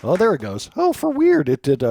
Oh, there it goes. Oh, for weird, it didn't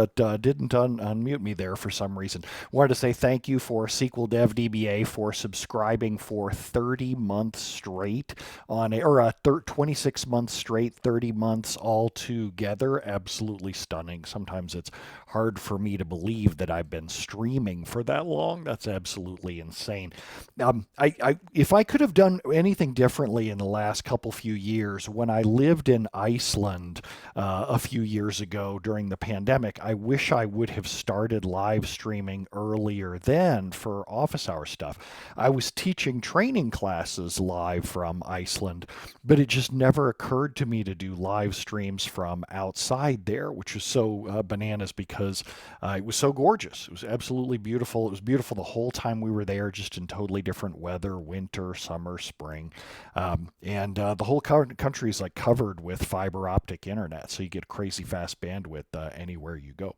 unmute me there for some reason. Wanted to say thank you for SQL Dev DBA for subscribing for 30 months straight on a, or 26 months straight, 30 months all together. Absolutely stunning. Sometimes it's hard for me to believe that I've been streaming for that long. That's absolutely insane. If I could have done anything differently in the last couple few years, when I lived in Iceland a few years ago during the pandemic, I wish I would have started live streaming earlier then for office hour stuff. I was teaching training classes live from Iceland, but it just never occurred to me to do live streams from outside there, which was so bananas because it was so gorgeous. It was absolutely beautiful. It was beautiful the whole time we were there, just in totally different weather, winter, summer, spring. And the whole country is like covered with fiber optic internet, so you get crazy fast bandwidth anywhere you go.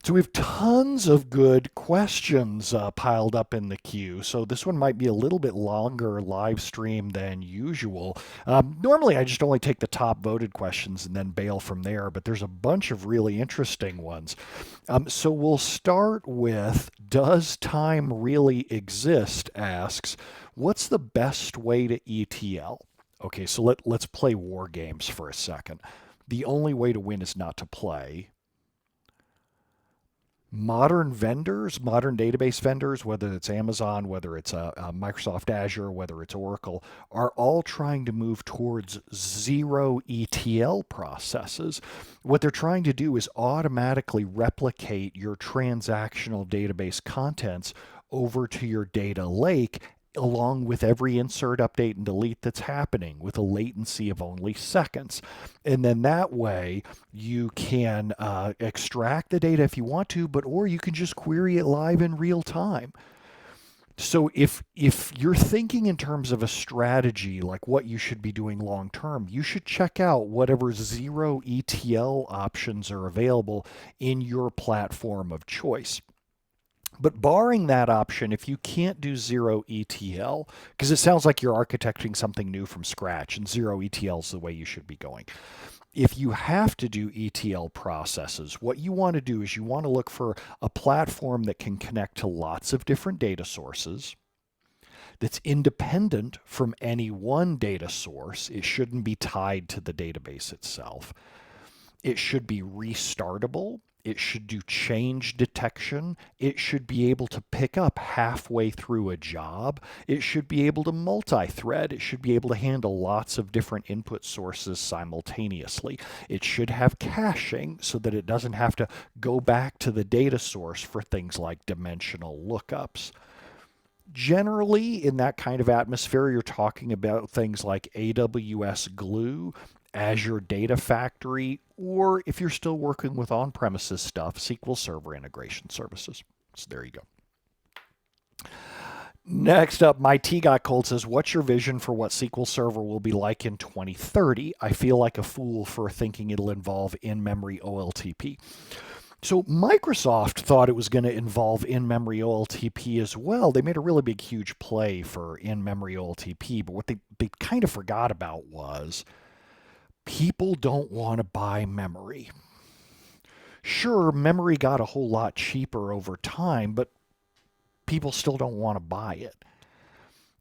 So we have tons of good questions piled up in the queue. So this one might be a little bit longer live stream than usual. Normally, I just only take the top voted questions and then bail from there, but there's a bunch of really interesting ones. So we'll start with, does time really exist? Asks, what's the best way to ETL? Okay, so let's play war games for a second. The only way to win is not to play. Modern vendors, modern database vendors, whether it's Amazon, whether it's Microsoft Azure, whether it's Oracle, are all trying to move towards zero ETL processes. What they're trying to do is automatically replicate your transactional database contents over to your data lake along with every insert, update, and delete that's happening with a latency of only seconds. And then that way you can extract the data if you want to, or you can just query it live in real time. So if you're thinking in terms of a strategy, like what you should be doing long term, you should check out whatever zero ETL options are available in your platform of choice. But barring that option, if you can't do zero ETL, because it sounds like you're architecting something new from scratch, and zero ETL is the way you should be going. If you have to do ETL processes, what you want to do is you want to look for a platform that can connect to lots of different data sources, that's independent from any one data source. It shouldn't be tied to the database itself. It should be restartable. It should do change detection. It should be able to pick up halfway through a job. It should be able to multi-thread. It should be able to handle lots of different input sources simultaneously. It should have caching so that it doesn't have to go back to the data source for things like dimensional lookups. Generally, in that kind of atmosphere, you're talking about things like AWS Glue, Azure Data Factory, or if you're still working with on-premises stuff, SQL Server integration services. So there you go. Next up, MyTeaGotCold says, what's your vision for what SQL Server will be like in 2030? I feel like a fool for thinking it'll involve in-memory OLTP. So Microsoft thought it was going to involve in-memory OLTP as well. They made a really big, huge play for in-memory OLTP, but what they kind of forgot about was people don't want to buy memory. Sure, memory got a whole lot cheaper over time, but people still don't want to buy it.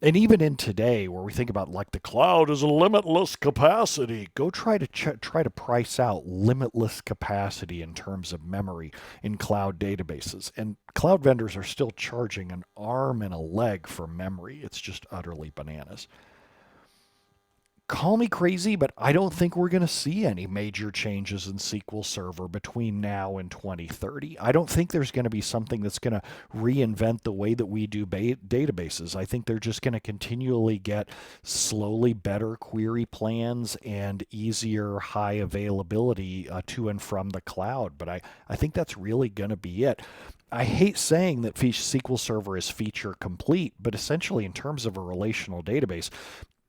And even in today, where we think about like the cloud is a limitless capacity, go try to try to price out limitless capacity in terms of memory in cloud databases. And cloud vendors are still charging an arm and a leg for memory. It's just utterly bananas. Call me crazy, but I don't think we're going to see any major changes in SQL Server between now and 2030. I don't think there's going to be something that's going to reinvent the way that we do databases. I think they're just going to continually get slowly better query plans and easier high availability to and from the cloud. But I think that's really going to be it. I hate saying that SQL Server is feature complete, but essentially in terms of a relational database,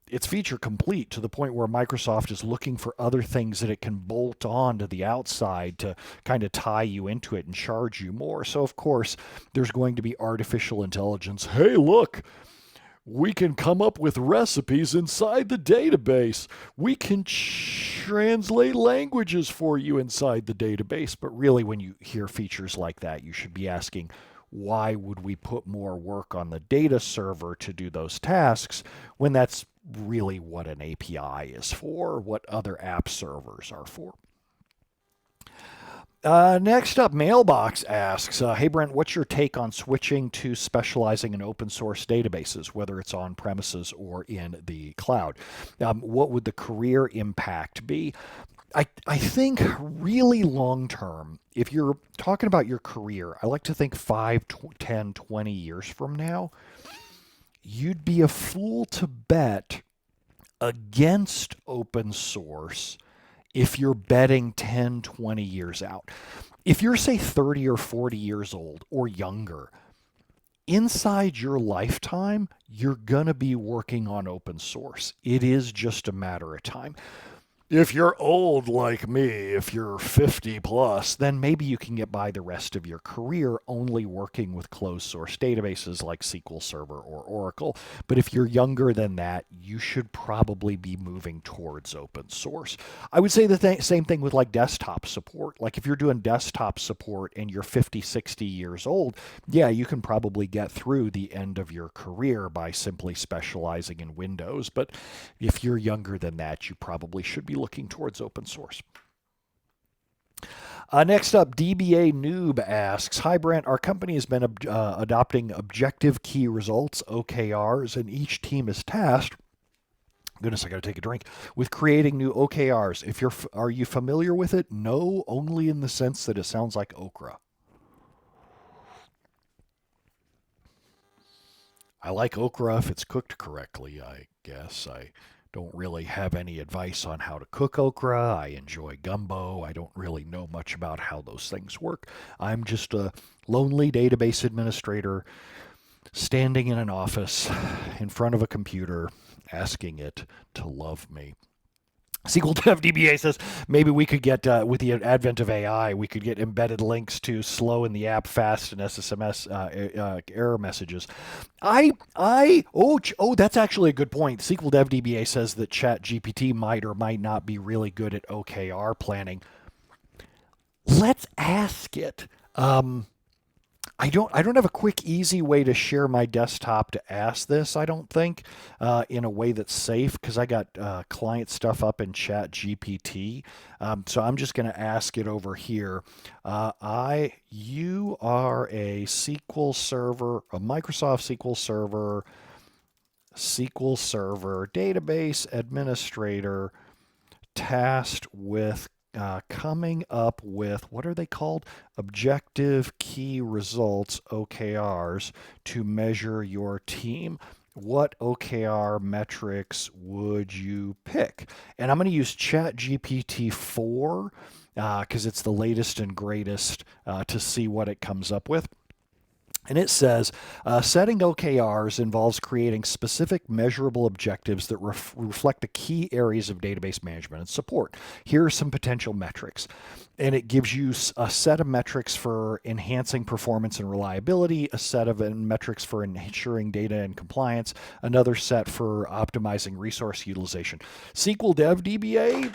it's feature complete to the point where Microsoft is looking for other things that it can bolt on to the outside to kind of tie you into it and charge you more. So, of course, there's going to be artificial intelligence. Hey, look, We can come up with recipes inside the database. We can translate languages for you inside the database. But really, when you hear features like that, you should be asking, why would we put more work on the data server to do those tasks when that's really what an API is for, what other app servers are for? Next up, Mailbox asks, hey Brent, what's your take on switching to specializing in open source databases, whether it's on premises or in the cloud? What would the career impact be? I think really long term, if you're talking about your career, I like to think 5, 10, 20 years from now, you'd be a fool to bet against open source if you're betting 10, 20 years out. If you're, say, 30 or 40 years old or younger, inside your lifetime, you're going to be working on open source. It is just a matter of time. If you're old like me, if you're 50 plus, then maybe you can get by the rest of your career only working with closed source databases like SQL Server or Oracle. But if you're younger than that, you should probably be moving towards open source. I would say the same thing with like desktop support. Like if you're doing desktop support and you're 50, 60 years old, yeah, you can probably get through the end of your career by simply specializing in Windows. But if you're younger than that, you probably should be looking towards open source. Next up, DBANoob asks, hi Brent, our company has been adopting objective key results, OKRs, and each team is tasked, goodness, I got to take a drink, with creating new OKRs. Are you familiar with it? No, only in the sense that it sounds like okra. I like okra if it's cooked correctly, I guess. I don't really have any advice on how to cook okra. I enjoy gumbo. I don't really know much about how those things work. I'm just a lonely database administrator standing in an office in front of a computer asking it to love me. SQL Dev DBA says maybe we could get, with the advent of AI, we could get embedded links to slow in the app fast and SSMS error messages. That's actually a good point. SQL Dev DBA says that ChatGPT might or might not be really good at OKR planning. Let's ask it. I don't have a quick, easy way to share my desktop to ask this, I don't think, in a way that's safe, because I got client stuff up in ChatGPT. So I'm just going to ask it over here. You are a SQL Server, a Microsoft SQL Server database administrator tasked with coming up with, what are they called? Objective key results, OKRs, to measure your team. What OKR metrics would you pick? And I'm going to use ChatGPT 4 because it's the latest and greatest to see what it comes up with. And it says, setting OKRs involves creating specific measurable objectives that reflect the key areas of database management and support. Here are some potential metrics. And it gives you a set of metrics for enhancing performance and reliability, a set of metrics for ensuring data and compliance, another set for optimizing resource utilization. SQL Dev DBA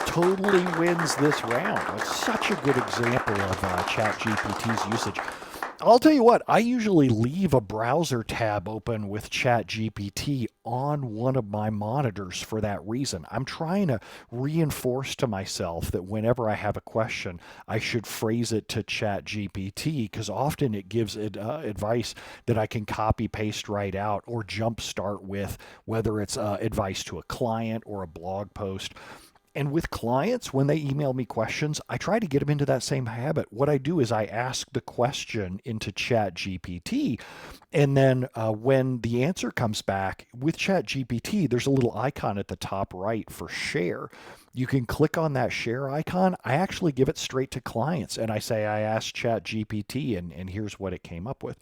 totally wins this round. It's such a good example of ChatGPT's usage. I'll tell you what, I usually leave a browser tab open with ChatGPT on one of my monitors for that reason. I'm trying to reinforce to myself that whenever I have a question, I should phrase it to ChatGPT, because often it gives advice that I can copy paste right out or jumpstart with, whether it's advice to a client or a blog post. And with clients, when they email me questions, I try to get them into that same habit. What I do is I ask the question into ChatGPT, and then when the answer comes back with ChatGPT, there's a little icon at the top right for share. You can click on that share icon. I actually give it straight to clients, and I say I asked ChatGPT, and here's what it came up with.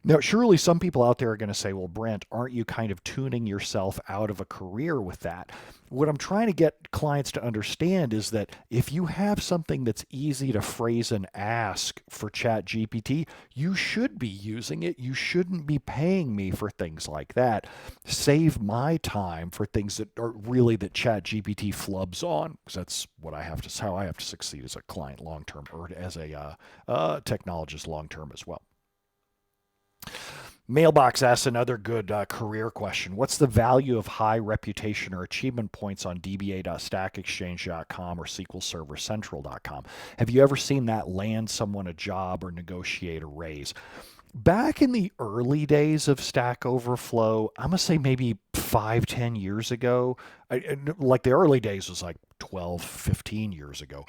Now, surely some people out there are going to say, well, Brent, aren't you kind of tuning yourself out of a career with that? What I'm trying to get clients to understand is that if you have something that's easy to phrase and ask for ChatGPT, you should be using it. You shouldn't be paying me for things like that. Save my time for things that are really that ChatGPT flubs on, because that's what I have to, how I have to succeed as a client long term or as a technologist long term as well. Mailbox asks another good career question. What's the value of high reputation or achievement points on DBA.stackexchange.com or SQL Server Central.com? Have you ever seen that land someone a job or negotiate a raise? Back in the early days of Stack Overflow, I'm going to say maybe 5, 10 years ago, like the early days was like 12, 15 years ago.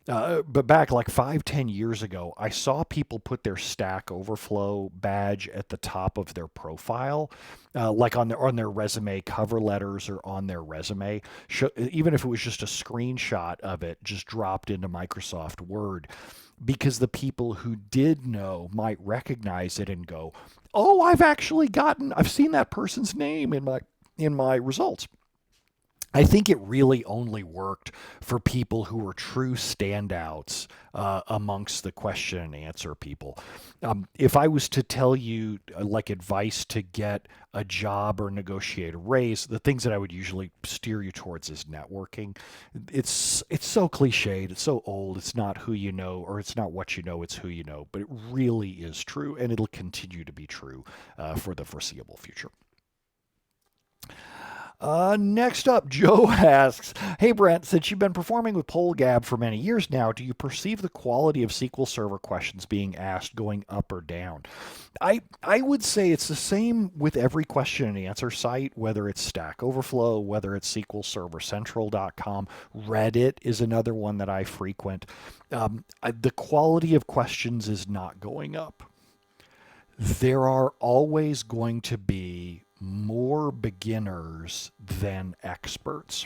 But back like 5, 10 years ago, I saw people put their Stack Overflow badge at the top of their profile, like on their resume cover letters or on their resume. Even if it was just a screenshot of it, just dropped into Microsoft Word, because the people who did know might recognize it and go, "Oh, I've seen that person's name in my results." I think it really only worked for people who were true standouts amongst the question and answer people. If I was to tell you like advice to get a job or negotiate a raise, the things that I would usually steer you towards is networking. It's so cliched, it's so old, it's not who you know, or it's not what you know, it's who you know, but it really is true, and it'll continue to be true for the foreseeable future. Next up, Joe asks, "Hey Brent, since you've been performing with PolGab for many years now, do you perceive the quality of SQL Server questions being asked going up or down?" I would say it's the same with every question and answer site, whether it's Stack Overflow, whether it's SQL Server Central.com. Reddit is another one that I frequent. The quality of questions is not going up. There are always going to be more beginners than experts.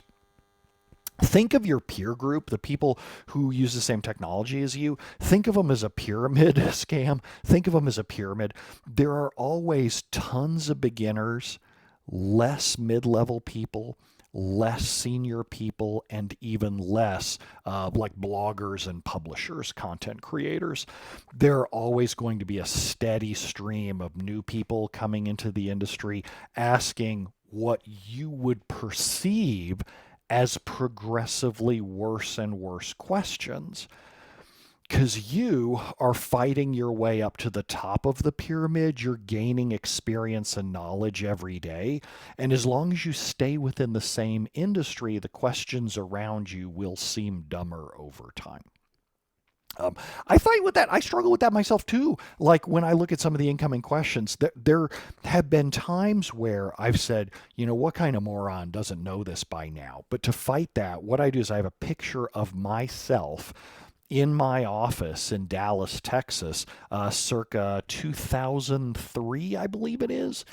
Think of your peer group, the people who use the same technology as you. Think of them as a pyramid scam. Think of them as a pyramid. There are always tons of beginners, less mid level people, less senior people, and even less like bloggers and publishers, content creators. There are always going to be a steady stream of new people coming into the industry asking what you would perceive as progressively worse and worse questions, because you are fighting your way up to the top of the pyramid. You're gaining experience and knowledge every day. And as long as you stay within the same industry, the questions around you will seem dumber over time. I fight with that. I struggle with that myself too. Like when I look at some of the incoming questions, there have been times where I've said, what kind of moron doesn't know this by now? But to fight that, what I do is I have a picture of myself in my office in Dallas, Texas, circa 2003, I believe it is.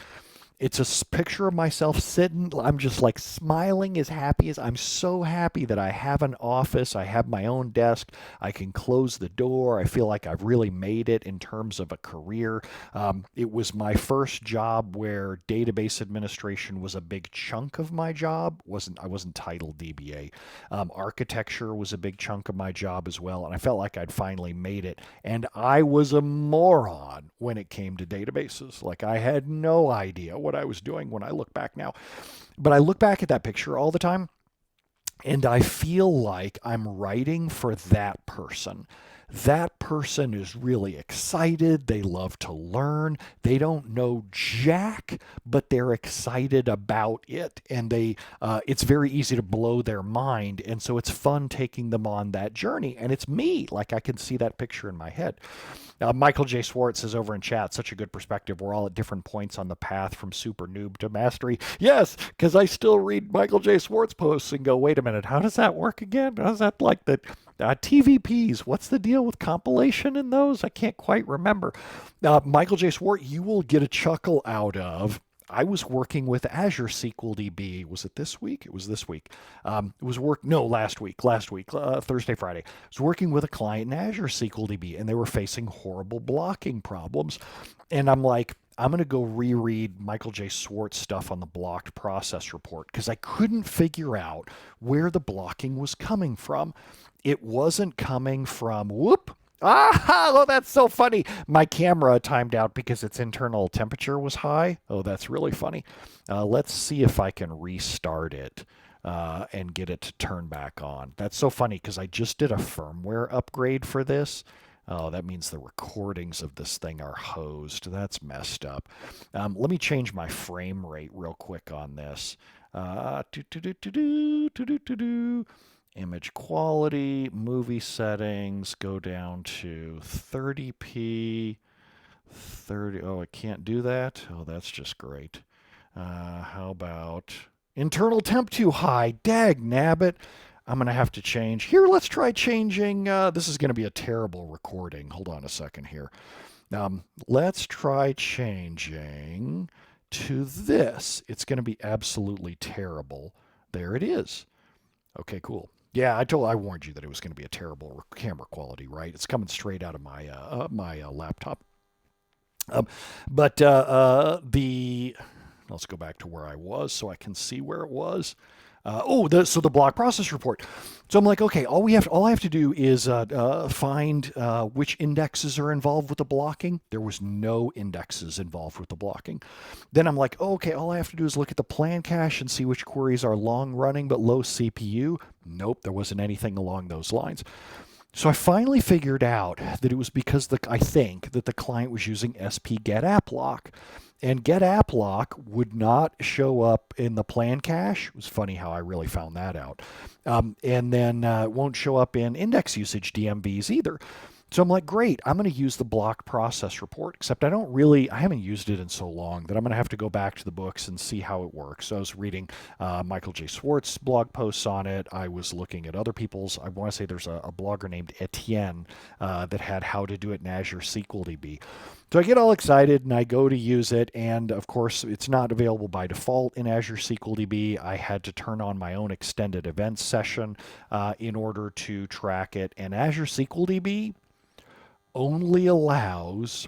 It's a picture of myself sitting. I'm just like smiling as happy as I'm so happy that I have an office. I have my own desk. I can close the door. I feel like I've really made it in terms of a career. It was my first job where database administration was a big chunk of my job. I wasn't titled DBA. Architecture was a big chunk of my job as well. And I felt like I'd finally made it. And I was a moron when it came to databases. Like I had no idea what I was doing when I look back now. But I look back at that picture all the time and I feel like I'm writing for that person. That person is really excited. They love to learn. They don't know jack, but they're excited about it. And it's very easy to blow their mind. And so it's fun taking them on that journey. And it's me. Like I can see that picture in my head. Michael J. Swartz says over in chat, "Such a good perspective. We're all at different points on the path from super noob to mastery." Yes, because I still read Michael J. Swartz posts and go, wait a minute, how does that work again? How's that like the TVPs? What's the deal with compilation in those? I can't quite remember. Michael J. Swartz, you will get a chuckle out of. I was working with Azure SQL DB. Was it this week? It was this week. Last week, Thursday, Friday. I was working with a client in Azure SQL DB, and they were facing horrible blocking problems. And I'm like, I'm going to go reread Michael J. Swartz stuff on the blocked process report because I couldn't figure out where the blocking was coming from. It wasn't coming from, whoop, oh, that's so funny. My camera timed out because its internal temperature was high. Oh, that's really funny. Let's see if I can restart it and get it to turn back on. That's so funny because I just did a firmware upgrade for this. Oh, that means the recordings of this thing are hosed. That's messed up. Let me change my frame rate real quick on this. Image quality, movie settings, go down to 30p. 30. Oh, I can't do that. Oh, that's just great. How about internal temp too high? Dag nabbit. I'm going to have to change. Here, let's try changing. This is going to be a terrible recording. Hold on a second here. Let's try changing to this. It's going to be absolutely terrible. There it is. Okay, cool. Yeah, I warned you that it was going to be a terrible camera quality, right? It's coming straight out of my laptop. But let's go back to where I was so I can see where it was. So the block process report. So I'm like, okay, all I have to do is find which indexes are involved with the blocking. There was no indexes involved with the blocking. Then I'm like, okay, all I have to do is look at the plan cache and see which queries are long running but low CPU. Nope, there wasn't anything along those lines. So I finally figured out that it was because I think that the client was using SP get app lock. And get app lock would not show up in the plan cache. It was funny how I really found that out. And then it won't show up in index usage DMVs either. So I'm like, great, I'm going to use the block process report, except I haven't used it in so long that I'm going to have to go back to the books and see how it works. So I was reading Michael J. Swartz blog posts on it. I was looking at other people's. I want to say there's a blogger named Etienne that had how to do it in Azure SQL DB. So I get all excited and I go to use it, and of course it's not available by default in Azure SQL DB. I had to turn on my own extended events session in order to track it, and Azure SQL DB only allows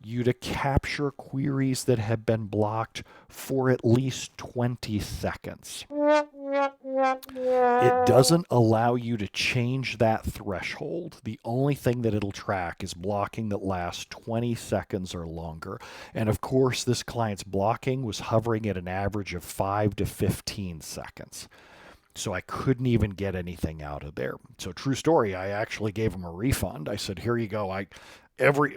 you to capture queries that have been blocked for at least 20 seconds. It doesn't allow you to change that threshold. The only thing that it'll track is blocking that lasts 20 seconds or longer. And of course, this client's blocking was hovering at an average of 5 to 15 seconds. So I couldn't even get anything out of there. So true story, I actually gave him a refund. I said, here you go.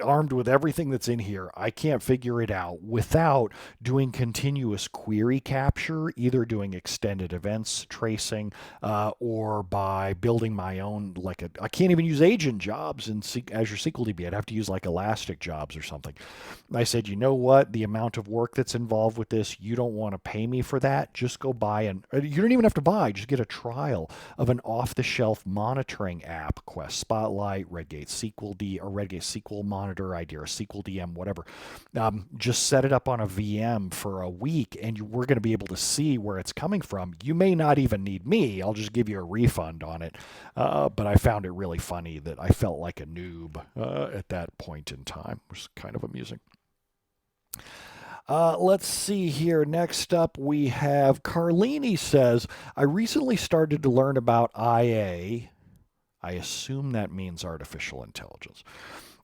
Armed with everything that's in here, I can't figure it out without doing continuous query capture, either doing extended events tracing or by building my own, I can't even use agent jobs in Azure SQL DB. I'd have to use like Elastic jobs or something. I said, you know what? The amount of work that's involved with this, you don't want to pay me for that. Just go buy you don't even have to buy, just get a trial of an off-the-shelf monitoring app, Quest Spotlight, Redgate SQL or Redgate SQL Monitor, Idea, SQL DM, whatever. Just set it up on a VM for a week and we're going to be able to see where it's coming from. You may not even need me. I'll just give you a refund on it. But I found it really funny that I felt like a noob at that point in time, which is kind of amusing. Let's see here. Next up, we have Carlini says, I recently started to learn about IA. I assume that means artificial intelligence.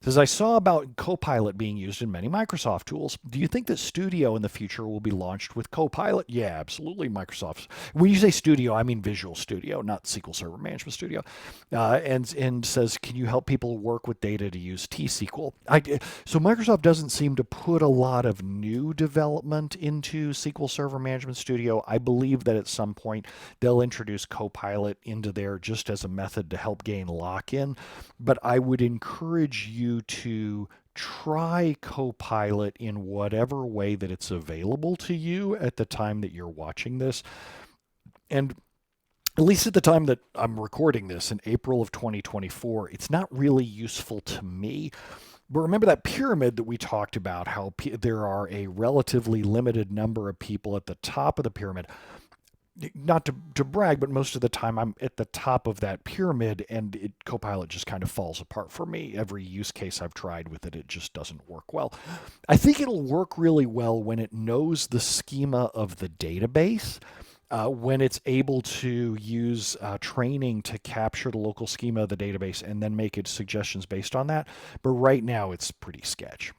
Says, I saw about Copilot being used in many Microsoft tools. Do you think that Studio in the future will be launched with Copilot? Yeah, absolutely. Microsoft's. When you say Studio, I mean Visual Studio, not SQL Server Management Studio. And says, can you help people work with data to use T-SQL? So Microsoft doesn't seem to put a lot of new development into SQL Server Management Studio. I believe that at some point they'll introduce Copilot into there just as a method to help gain lock-in. But I would encourage you to try Copilot in whatever way that it's available to you at the time that you're watching this. And at least at the time that I'm recording this in April of 2024, it's not really useful to me. But remember that pyramid that we talked about, how there are a relatively limited number of people at the top of the pyramid. not to brag, but most of the time I'm at the top of that pyramid, and Copilot just kind of falls apart for me. Every use case I've tried with it, it just doesn't work well. I think it'll work really well when it knows the schema of the database. When it's able to use training to capture the local schema of the database and then make its suggestions based on that. But right now, it's pretty sketch.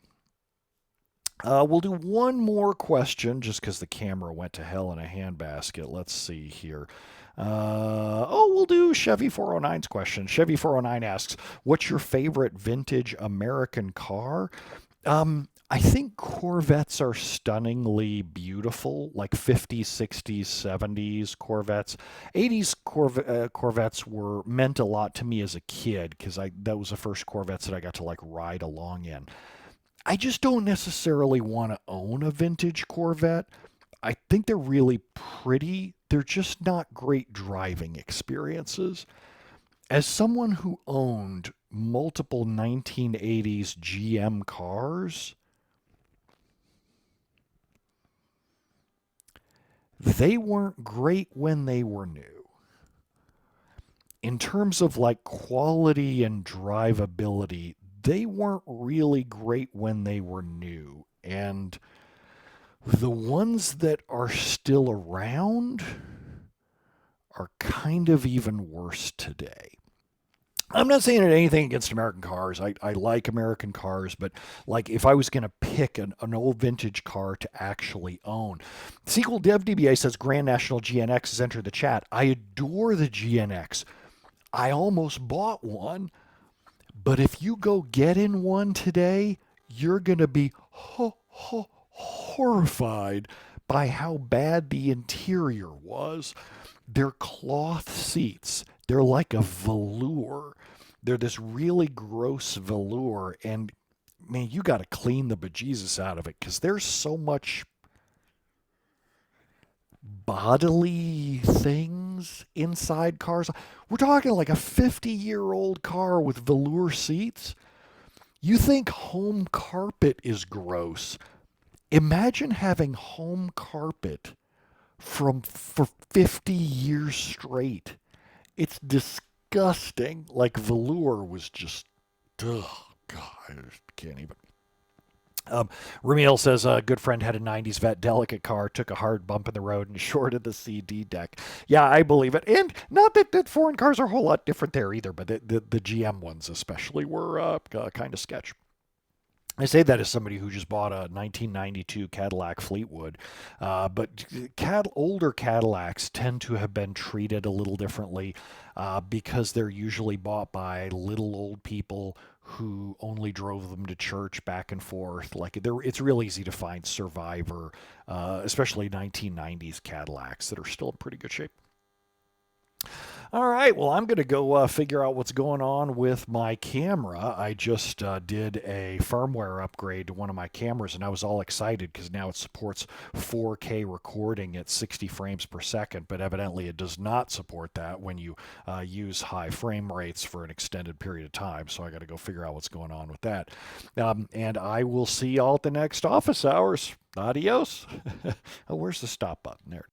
We'll do one more question just because the camera went to hell in a handbasket. Let's see here. We'll do Chevy 409's question. Chevy 409 asks, what's your favorite vintage American car? I think Corvettes are stunningly beautiful, like 50s, 60s, 70s Corvettes. 80s Corvettes were meant a lot to me as a kid because that was the first Corvettes that I got to like ride along in. I just don't necessarily want to own a vintage Corvette. I think they're really pretty. They're just not great driving experiences. As someone who owned multiple 1980s GM cars, they weren't great when they were new. In terms of like quality and drivability, they weren't really great when they were new. And the ones that are still around are kind of even worse today. I'm not saying anything against American cars. I like American cars, but like if I was going to pick an old vintage car to actually own. SQL Dev DBA says Grand National GNX has entered the chat. I adore the GNX. I almost bought one, but if you go get in one today, you're going to be horrified by how bad the interior was. They're cloth seats. They're like a velour. They're this really gross velour, and man, you got to clean the bejesus out of it because there's so much bodily things inside cars. We're talking like a 50-year-old car with velour seats. You think home carpet is gross. Imagine having home carpet for 50 years straight. It's disgusting. Like velour was just, oh God, I just can't even. Ramiel says a good friend had a 90s vet delicate car, took a hard bump in the road and shorted the CD deck. Yeah, I believe it. And not that foreign cars are a whole lot different there either, but the GM ones especially were kind of sketch. I say that as somebody who just bought a 1992 Cadillac Fleetwood, but older Cadillacs tend to have been treated a little differently because they're usually bought by little old people who only drove them to church back and forth. Like it's real easy to find Survivor, especially 1990s Cadillacs that are still in pretty good shape. All right, well, I'm going to go figure out what's going on with my camera. I just did a firmware upgrade to one of my cameras, and I was all excited because now it supports 4K recording at 60 frames per second, but evidently it does not support that when you use high frame rates for an extended period of time, so I got to go figure out what's going on with that. And I will see y'all at the next office hours. Adios. Oh, where's the stop button? There.